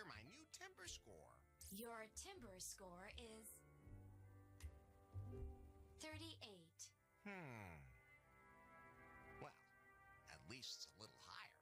enter my new timber score. Your timber score is 38. Well, at least it's a little higher.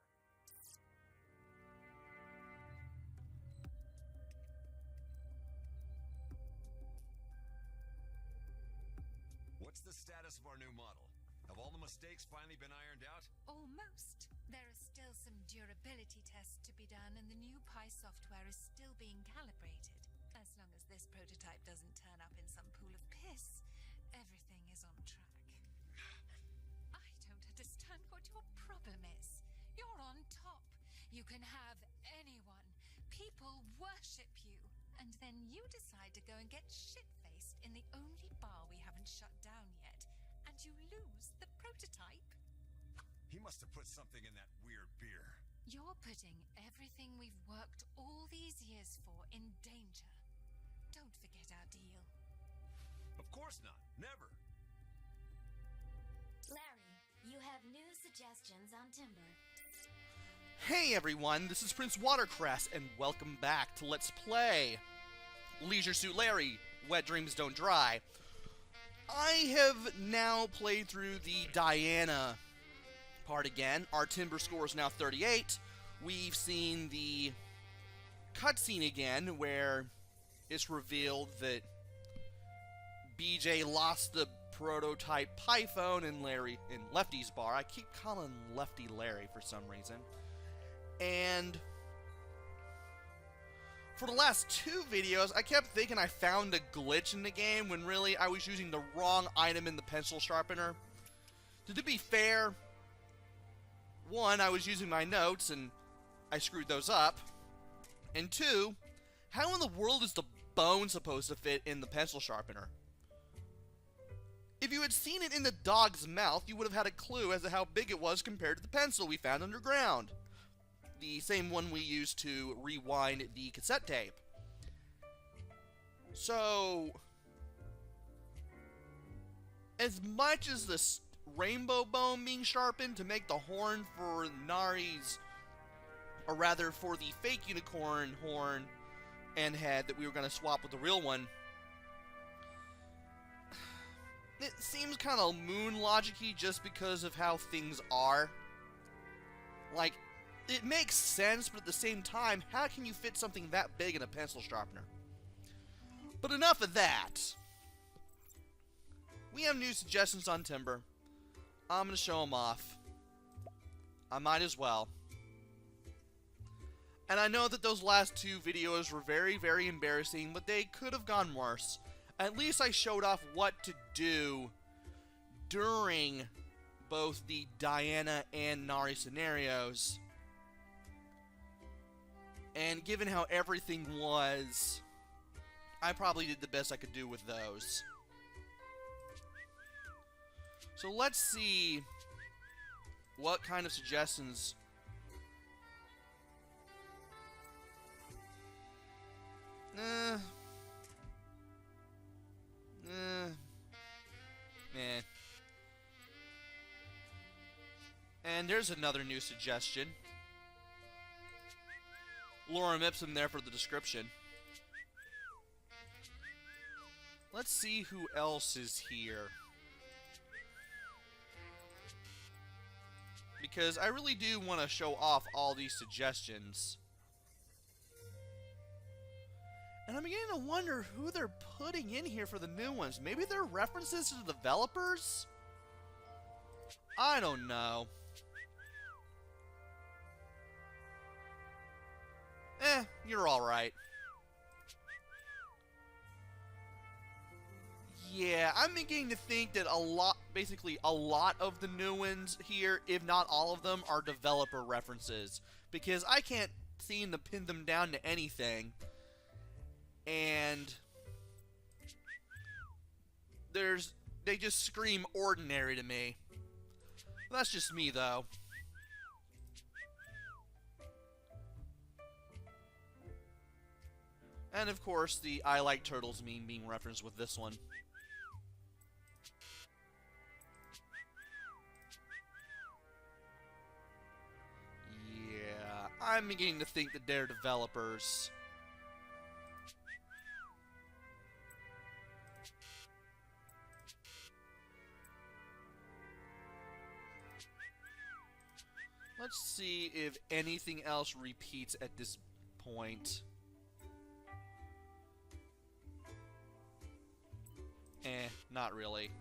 What's the status of our new model? Have all the mistakes finally been ironed out? Almost. There are still some durability tests to be done, and the new PI software is still being calibrated. As long as this prototype doesn't turn up in some pool of piss, everything is on track. I don't understand what your problem is. You're on top. You can have anyone. People worship you. And then you decide to go and get shit-faced in the only bar we haven't shut down yet. And you lose the prototype. He must have put something in that weird beer. You're putting everything we've worked all these years for in danger. Don't forget our deal. Of course not. Never. Larry, you have new suggestions on timber. Hey everyone, this is PrinceWatercress, and welcome back to Let's Play Leisure Suit Larry, Wet Dreams Don't Dry. I have now played through the Diana part again. Our timber score is now 38. We've seen the cutscene again, where it's revealed that BJ lost the prototype PiPhone in Lefty's bar. I keep calling Lefty Larry for some reason. And for the last two videos, I kept thinking I found a glitch in the game when really I was using the wrong item in the pencil sharpener. To be fair, one, I was using my notes and I screwed those up. And two, how in the world is the bone supposed to fit in the pencil sharpener? If you had seen it in the dog's mouth, you would have had a clue as to how big it was compared to the pencil we found underground. The same one we used to rewind the cassette tape. So, as much as the rainbow bone being sharpened to make the horn for Nari's, or rather for the fake unicorn horn and head that we were going to swap with the real one, it seems kind of moon logic-y just because of how things are. Like, it makes sense, but at the same time, how can you fit something that big in a pencil sharpener? But enough of that. We have new suggestions on timber. I'm going to show them off. I might as well. And I know that those last two videos were very, very embarrassing, but they could have gone worse. At least I showed off what to do during both the Diana and Nari scenarios. And given how everything was, I probably did the best I could do with those. So let's see what kind of suggestions. Man. And there's another new suggestion. Lorem ipsum there for the description. Let's see who else is here. Because I really do want to show off all these suggestions. And I'm beginning to wonder who they're putting in here for the new ones. Maybe they're references to the developers? I don't know. You're alright. Yeah, I'm beginning to think that basically a lot of the new ones here, if not all of them, are developer references. Because I can't seem to pin them down to anything. And they just scream ordinary to me. That's just me, though. And of course, the I like turtles meme being referenced with this one. Yeah, I'm beginning to think that they're developers. Let's see if anything else repeats at this point. Not really.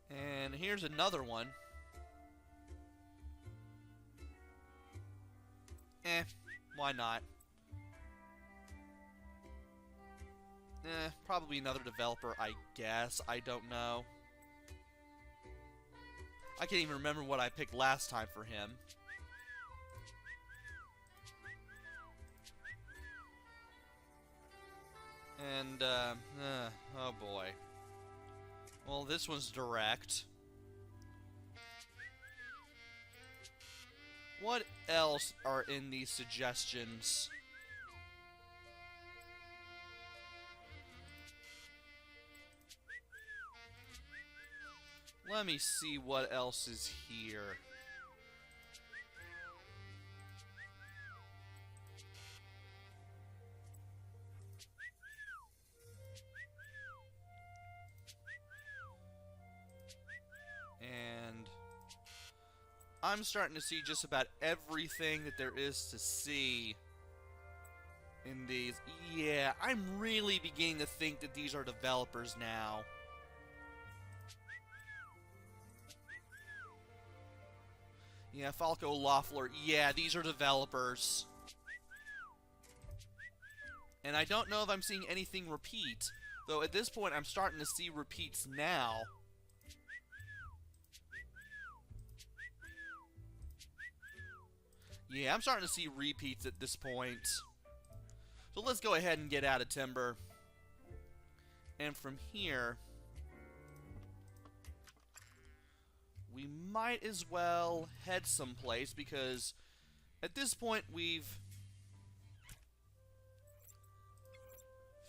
And here's another one. Why not? Probably another developer, I guess. I don't know. I can't even remember what I picked last time for him. And, oh boy. Well, this one's direct. What else are in these suggestions? Let me see what else is here. And I'm starting to see just about everything that there is to see in these. Yeah, I'm really beginning to think that these are developers now. Yeah, Falco Loeffler. Yeah, these are developers. And I don't know if I'm seeing anything repeat. Though at this point, I'm starting to see repeats now. Yeah, I'm starting to see repeats at this point. So let's go ahead and get out of Timber. And from here, we might as well head someplace, because at this point we've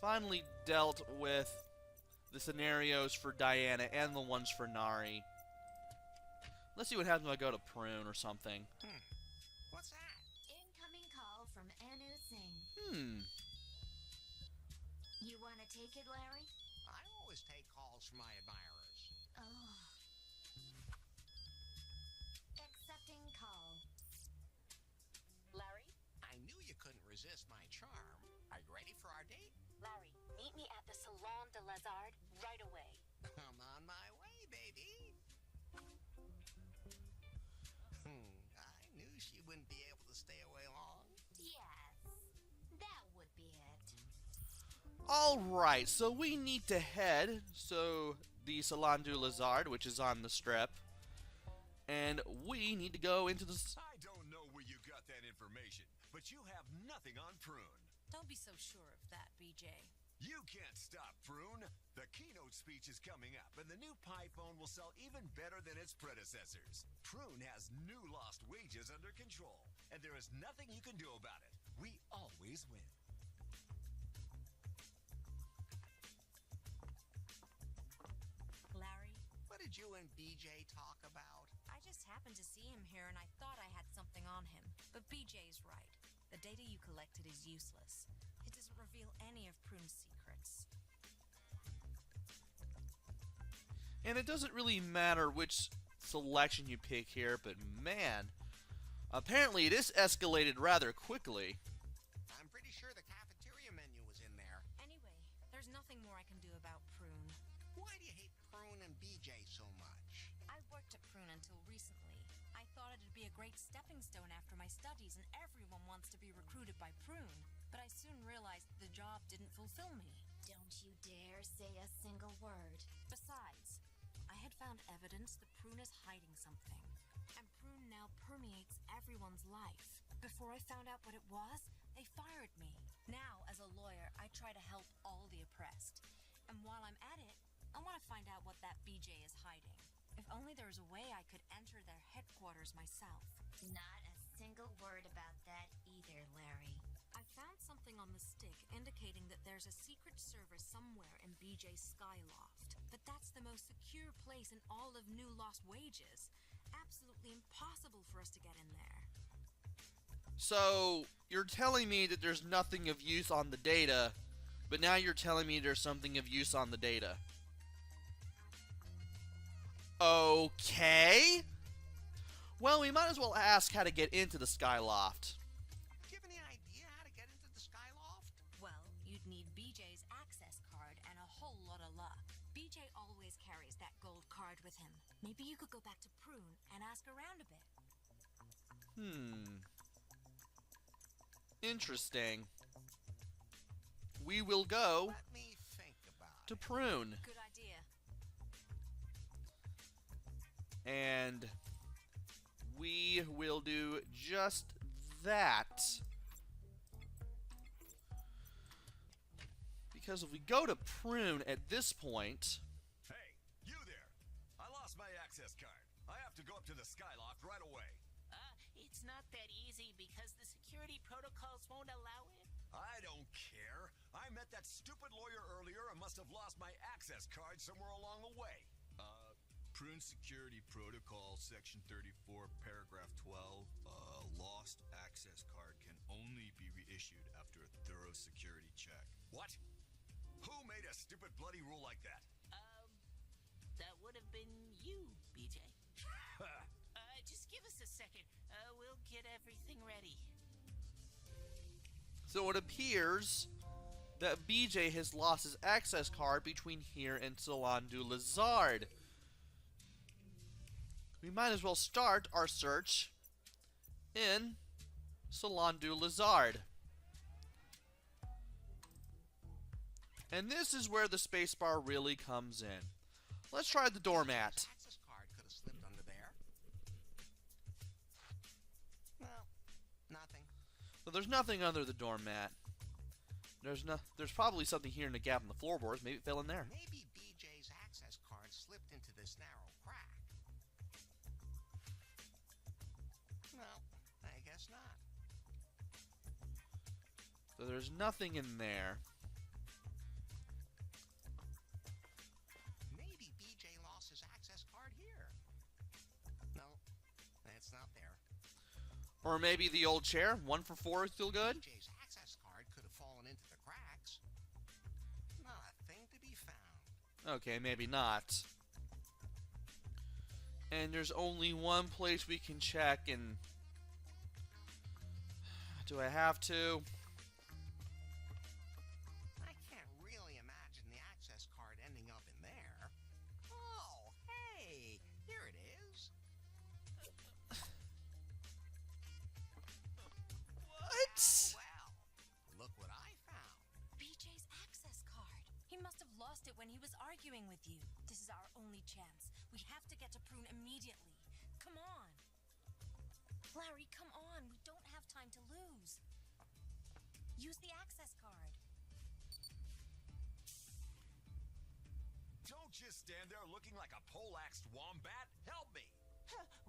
finally dealt with the scenarios for Diana and the ones for Nari. Let's see what happens when I go to Prune or something. What's that? Incoming call from Anu Singh. You want to take it, Larry? I always take calls from my admirers. Oh. Accepting call. Larry? I knew you couldn't resist my charm. Are you ready for our date? Larry, meet me at the Salon de Lazard right away. I'm on my way, baby. I knew she wouldn't be able to stay away long. Yes, that would be it. Alright, so we need to head. So, the Salon du Lazard, which is on the strip. And we need to go into the... I don't know where you got that information, but you have nothing on Prune. Don't be so sure of that, BJ. You can't stop Prune. The keynote speech is coming up, and the new PiPhone will sell even better than its predecessors. Prune has new lost wages under control, and there is nothing you can do about it. We always win. Larry, What did you and BJ talk about? I just happened to see him here and I thought I had something on him. But BJ's right. The data you collected is useless. It doesn't reveal any of Prune's secrets. And it doesn't really matter which selection you pick here, but man, apparently this escalated rather quickly. I'm pretty sure the cafeteria menu was in there. Anyway, there's nothing more I can do about Prune. Why do you hate Prune and BJ so much? I worked at Prune until recently. I thought it'd be a great stepping stone after my studies, and everyone wants to be recruited by Prune. But I soon realized the job didn't fulfill me. Don't you dare say a single word. Besides, I had found evidence that Prune is hiding something. And Prune now permeates everyone's life. Before I found out what it was, they fired me. Now, as a lawyer, I try to help all the oppressed. And while I'm at it, I want to find out what that BJ is hiding. If only there was a way I could enter their headquarters myself. Not a single word about that either, Larry. I found something on the stick indicating that there's a secret service somewhere in BJ's Skyloft, but that's the most secure place in all of New Lost Wages. Absolutely impossible for us to get in there. So, you're telling me that there's nothing of use on the data, but now you're telling me there's something of use on the data. Okay. Well, we might as well ask how to get into the Skyloft. Do you have any idea how to get into the Skyloft? Well, you'd need BJ's access card and a whole lot of luck. BJ always carries that gold card with him. Maybe you could go back to Prune and ask around a bit. Interesting. We will go Let me think about to it. Prune. Good idea. And we will do just that. Because if we go to Prune at this point... Hey, you there! I lost my access card. I have to go up to the Skyloft right away. It's not that easy because the security protocols won't allow it. I don't care. I met that stupid lawyer earlier and must have lost my access card somewhere along the way. Prune Security Protocol, Section 34, Paragraph 12, lost access card can only be reissued after a thorough security check. What? Who made a stupid bloody rule like that? That would have been you, BJ. Just give us a second. We'll get everything ready. So it appears that BJ has lost his access card between here and Salon du Lazard. We might as well start our search in Salon du Lazard. And this is where the spacebar really comes in. Let's try the doormat. Access card could have slipped under there. No, nothing. So there's nothing under the doormat. There's probably something here in the gap in the floorboards. Maybe it fell in there. Maybe BJ's access card slipped into this narrow crack. No, I guess not. So there's nothing in there. Maybe BJ lost his access card here. No, it's not there. Or maybe the old chair. 1 for 4 is still good. BJ's access card could have fallen into the cracks. Not a thing to be found. Okay, maybe not. And there's only one place we can check, and... do I have to? I can't really imagine the access card ending up in there. Oh, hey, here it is. What? Well, look what I found. BJ's access card. He must have lost it when he was arguing with you. This is our only chance. We have to get to Prune immediately. Come on. Larry, come on. We don't have time to lose. Use the access card. Don't just stand there looking like a poleaxed wombat. Help me!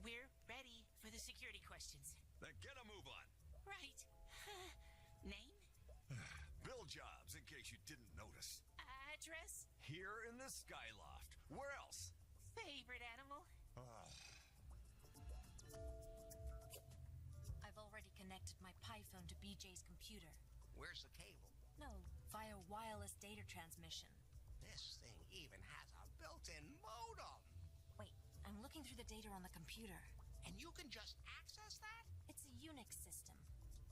We're ready for the security questions. Then get a move on. Right. Name? Bill Jobs, in case you didn't notice. Address? Here in the Skyloft. Where else? Favorite animal? I've already connected my PiPhone to BJ's computer. Where's the cable? No, via wireless data transmission. This thing even has a built-in modem. Wait, I'm looking through the data on the computer. And you can just access that? It's a Unix system.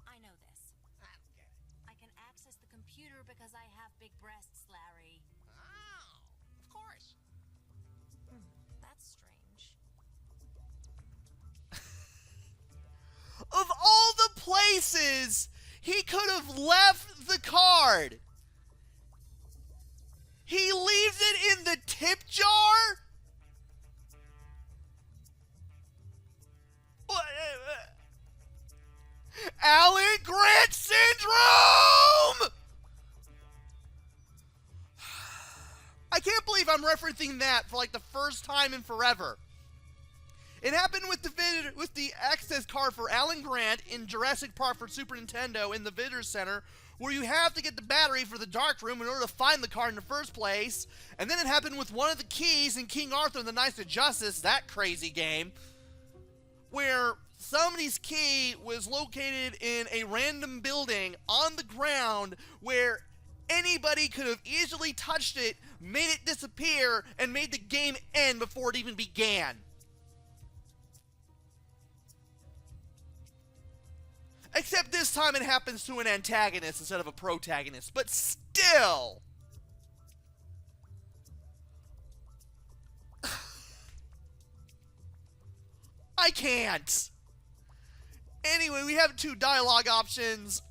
I know this. I don't get it. I can access the computer because I have big breasts, Larry. Oh, of course. That's strange. Of all the places he could have left the card, he leaves it in the tip jar? Alan Grant syndrome! I can't believe I'm referencing that for like the first time in forever. It happened with the access card for Alan Grant in Jurassic Park for Super Nintendo in the Visitor Center where you have to get the battery for the dark room in order to find the card in the first place. And then it happened with one of the keys in King Arthur and the Knights of Justice, that crazy game, where somebody's key was located in a random building on the ground where anybody could have easily touched it, made it disappear, and made the game end before it even began. Except this time it happens to an antagonist instead of a protagonist, but still! I can't! Anyway, we have 2 dialogue options.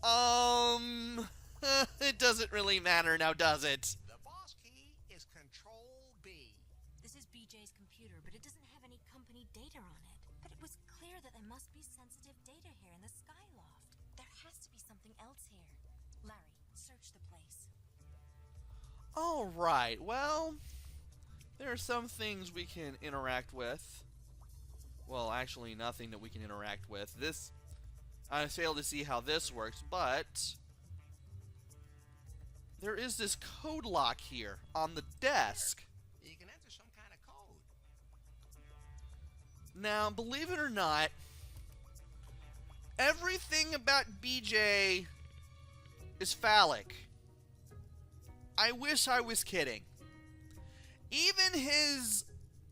It doesn't really matter now, does it? The boss key is Control B. This is BJ's computer, but it doesn't have any company data on it. But it was clear that there must be sensitive data here in the Skyloft. There has to be something else here. Larry, search the place. Alright, well, there are some things we can interact with. Well, actually, nothing that we can interact with. I failed to see how this works, but there is this code lock here on the desk. You can enter some kind of code. Now, believe it or not, everything about BJ is phallic. I wish I was kidding. Even his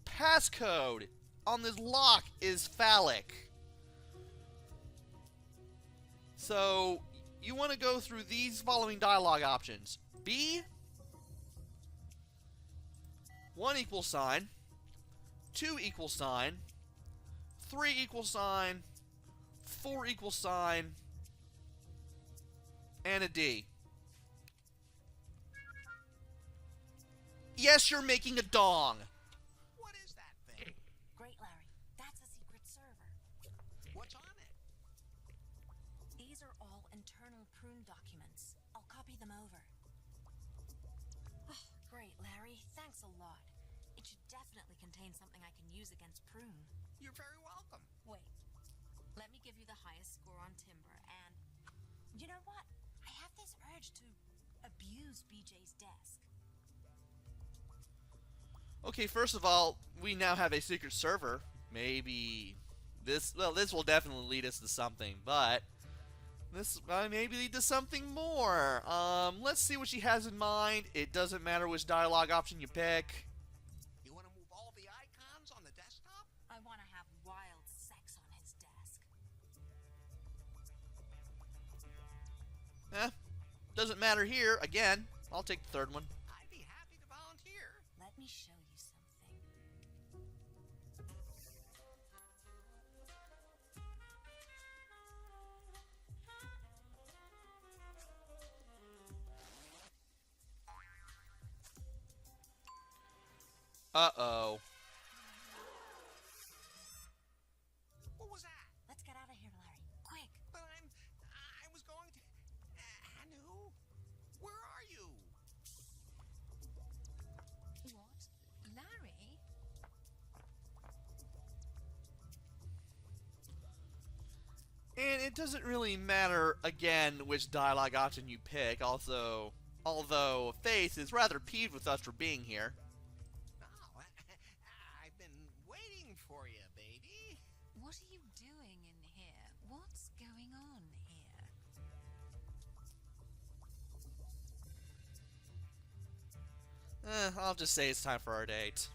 passcode on this lock is phallic. So, you want to go through these following dialogue options. B, 1 equal sign, 2 equal sign, 3 equal sign, 4 equal sign, and a D. Yes, you're making a dong. What is that thing? Great, Larry. That's a secret server. What's on it? These are all internal Prune documents. I'll copy them over. Oh, great, Larry. Thanks a lot. It should definitely contain something I can use against Prune. You're very welcome. Wait. Let me give you the highest score on Timber, and... You know what? I have this urge to abuse BJ's desk. Okay, first of all, we now have a secret server. Maybe this will definitely lead us to something, but this maybe lead to something more. Let's see what she has in mind. It doesn't matter which dialogue option you pick. You want to move all the icons on the desktop? I want to have wild sex on his desk. Doesn't matter here. Again, I'll take the third one. I'd be happy to volunteer. Let me show you something. Uh-oh. What was that? Let's get out of here, Larry. Quick! But I was going to... Anu? Where are you? What? Larry? And it doesn't really matter, again, which dialogue option you pick, although Faith is rather peeved with us for being here. Oh, I've been waiting for you, baby. What are you doing in here? What's going on here? I'll just say it's time for our date.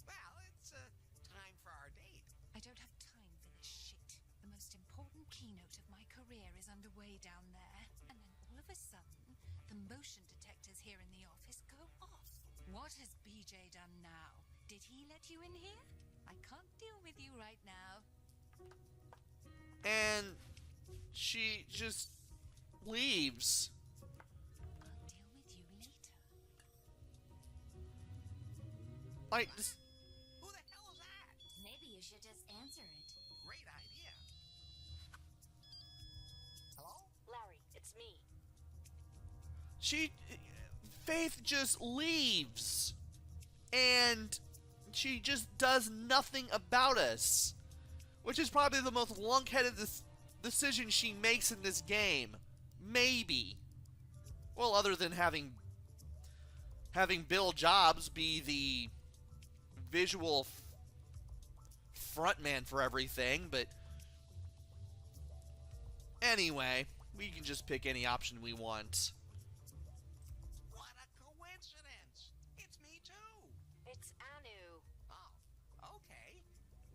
Well, it's time for our date. I don't have time for this shit. The most important keynote of my career is underway down there. And then all of a sudden, the motion detectors here in the office go off. What has BJ done now? Did he let you in here? I can't deal with you right now. And she just leaves. I'll deal with you later. Like, Who the hell is that? Maybe you should just answer it. Great idea. Hello? Larry, it's me. Faith just leaves. And she just does nothing about us. Which is probably the most lunk-headed decision she makes in this game. Maybe. Well, other than having Bill Jobs be the visual frontman for everything, but anyway, we can just pick any option we want. What a coincidence! It's me too! It's Anu. Oh, okay.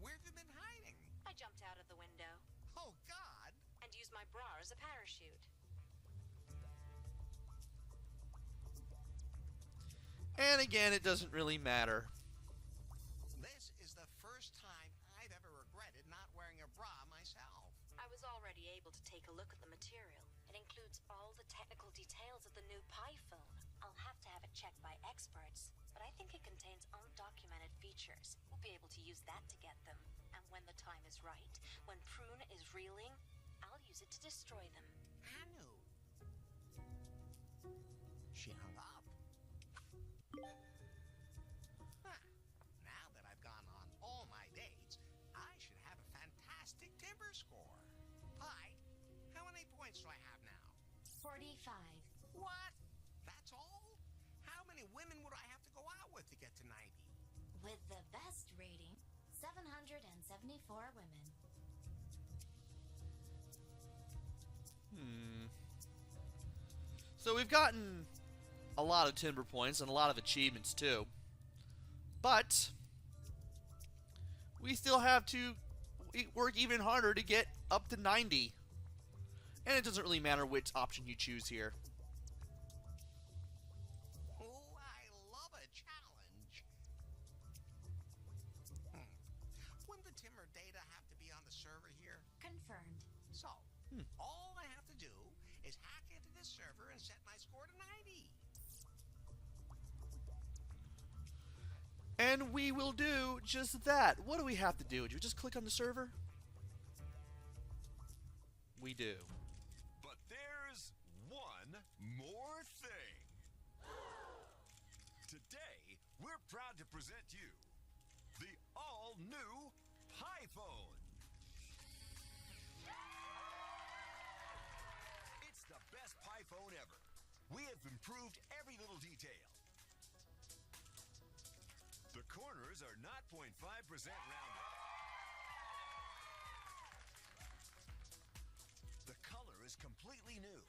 Where have you been hiding? I jumped out of the window Oh, God! and used my bra as a parachute. And again, it doesn't really matter. This is the first time I've ever regretted not wearing a bra myself. I was already able to take a look at the material. It includes all the technical details of the new PiPhone. I'll have to have it checked by experts, but I think it contains undocumented features. We'll be able to use that to get them. And when the time is right, when Prune is reeling, I'll use it to destroy them. Anu. She hung up. Huh. Now that I've gone on all my dates, I should have a fantastic timber score. Pi, how many points do I have now? 45. What? That's all? How many women would I have to go out with to get to 90? With the best rating, 774 women. So we've gotten a lot of timber points and a lot of achievements too. But we still have to work even harder to get up to 90. And it doesn't really matter which option you choose here. Oh, I love a challenge. Wouldn't the timber data have to be on the server here? Confirmed. So, all I have to do is hack into this server and set my score to 90. And we will do just that. What do we have to do? Do you just click on the server? We do. But there's one more thing. Today, we're proud to present you the all-new PiPhone. It's the best PiPhone ever. We have improved every little detail. The corners are not 0.5% rounded. The color is completely new.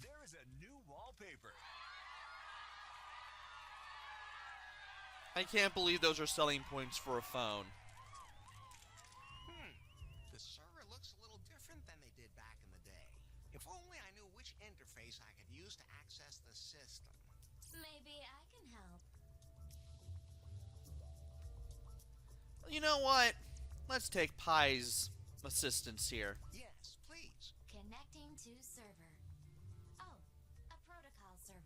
There is a new wallpaper. I can't believe those are selling points for a phone. The server looks a little different than they did back in the day. If only I knew which interface I could use to access the system. Maybe I can help. You know what? Let's take PIs Assistance here. Yes, please. Connecting to server. Oh, a protocol server.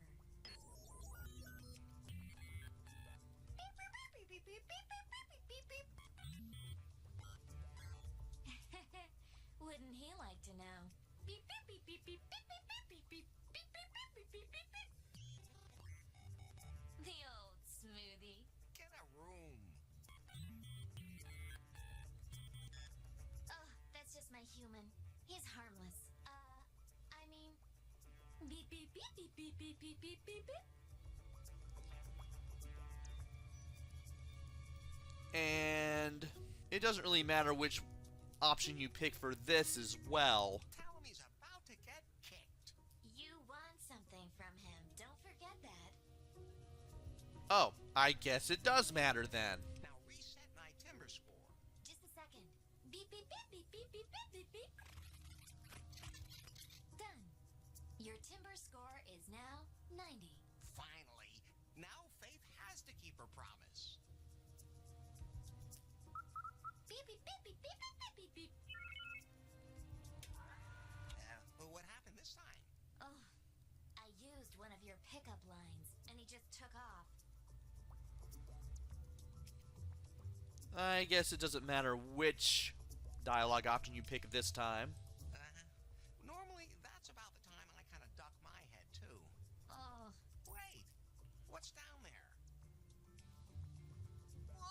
Wouldn't he like to know? Beep beep beep beep beep beep beep beep beep beep beep beep beep beep beep. The old smoothie. Get a room. Oh, that's just my human. He's harmless. I mean, beep beep beep beep beep beep beep beep beep beep. And it doesn't really matter which option you pick for this as well. Tell him he's about to get kicked. You want something from him. Don't forget that. Oh, I guess it does matter then. Now reset my timber score. Just a second. Beep beep beep beep beep beep beep beep beep. Done. Your timber score is now 90. Finally. Now Faith has to keep her promise. Beep beep beep beep beep beep beep beep. But what happened this time? Oh, I used one of your pickup lines, and he just took off. I guess it doesn't matter which dialogue option you pick this time. Normally, that's about the time I kind of duck my head, too. Oh, Wait, what's down there? Whoa!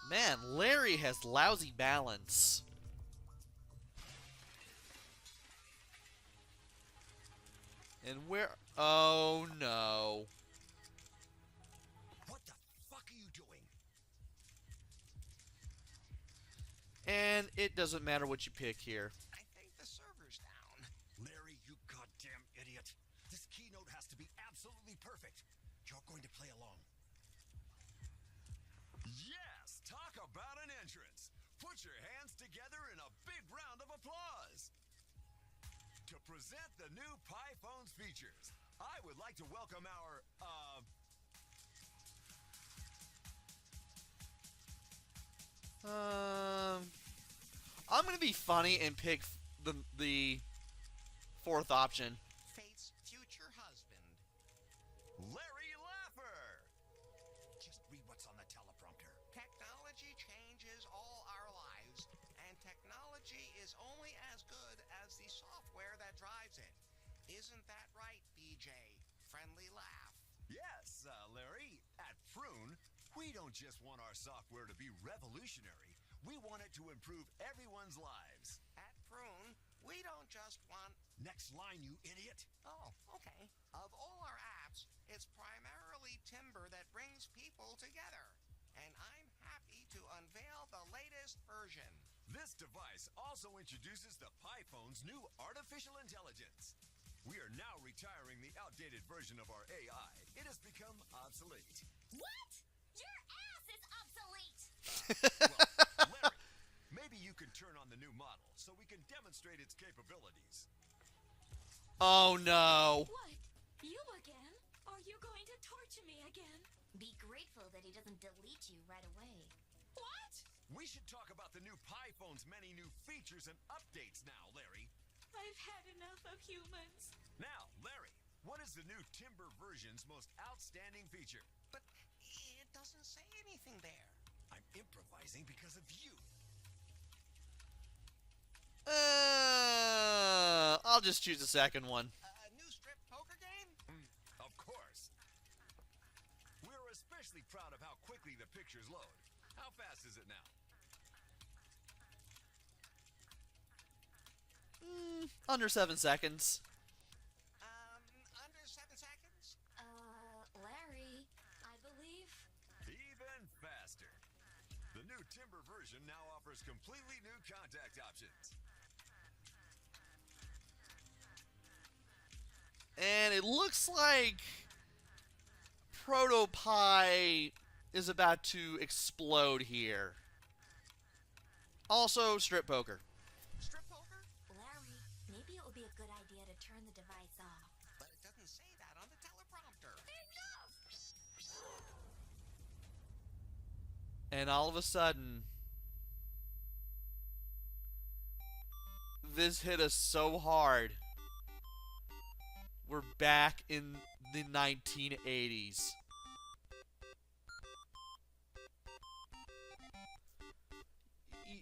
Man, Larry has lousy balance. And where... Oh, no. What the fuck are you doing? And it doesn't matter what you pick here. I think the server's down. Larry, you goddamn idiot. This keynote has to be absolutely perfect. You're going to play along. Yes, talk about an entrance. Put your hands together in a big round of applause. To present the new PiPhone's features, I would like to welcome our, I'm gonna be funny and pick the fourth option. Fate's future husband. Larry Laffer. Just read what's on the teleprompter. Technology changes all our lives, and technology is only as good as the software that drives it. Isn't that right, BJ? Friendly laugh. Yes, Larry. At Prune, we don't just want our software to be revolutionary. We want it to improve everyone's lives. At Prune, we don't just want... Next line, you idiot. Oh, okay. Of all our apps, it's primarily Timber that brings people together. And I'm happy to unveil the latest version. This device also introduces the PiPhone's new artificial intelligence. We are now retiring the outdated version of our AI. It has become obsolete. What? Your ass is obsolete! Well, Larry, maybe you can turn on the new model so we can demonstrate its capabilities. Oh, no. What? You again? Are you going to torture me again? Be grateful that he doesn't delete you right away. What? We should talk about the new PiPhone's many new features and updates now, Larry. I've had enough of humans. Now, Larry, what is the new Timber version's most outstanding feature? But it doesn't say anything there. I'm improvising because of you. I'll just choose the second one. A new strip poker game? Of course. We're especially proud of how quickly the pictures load. How fast is it now? Under 7 seconds. Under 7 seconds? Larry, I believe... Even faster. The new Timber version now offers completely new contact options. And it looks like ProtoPie is about to explode here. Also, strip poker. Strip poker? Larry, maybe it would be a good idea to turn the device off. But it doesn't say that on the teleprompter. And all of a sudden, this hit us so hard. We're back in the 1980s.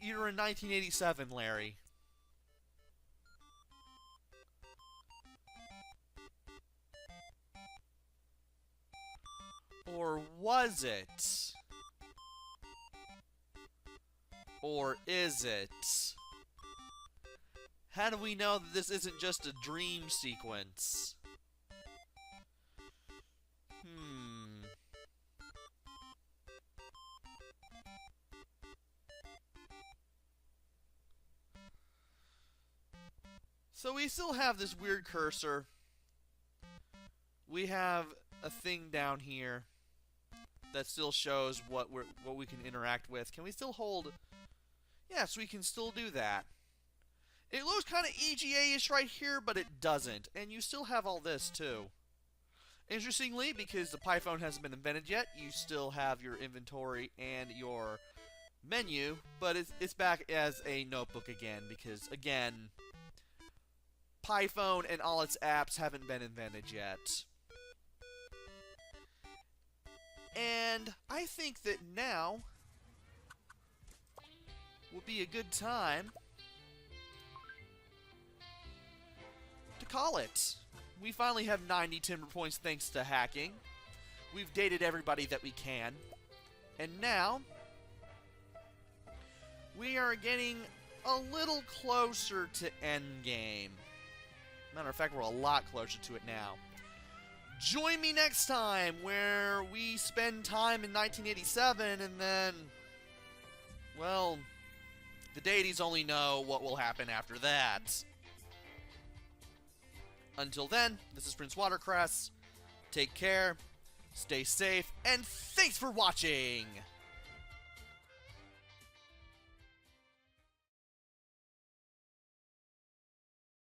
You're in 1987, Larry. Or was it? Or is it? How do we know that this isn't just a dream sequence? So we still have this weird cursor. We have a thing down here that still shows what we can interact with. Can we still hold? Yes, we can still do that. It looks kind of EGA-ish right here, but it doesn't. And you still have all this too. Interestingly, because the PiPhone hasn't been invented yet, you still have your inventory and your menu, but it's back as a notebook again, because again, PiPhone and all its apps haven't been invented yet. And I think that now would be a good time to call it. We finally have 90 Timber points thanks to hacking. We've dated everybody that we can. And now we are getting a little closer to endgame. Matter of fact, we're a lot closer to it now. Join me next time where we spend time in 1987 and then, well, the deities only know what will happen after that. Until then, this is PrinceWatercress. Take care, stay safe, and thanks for watching!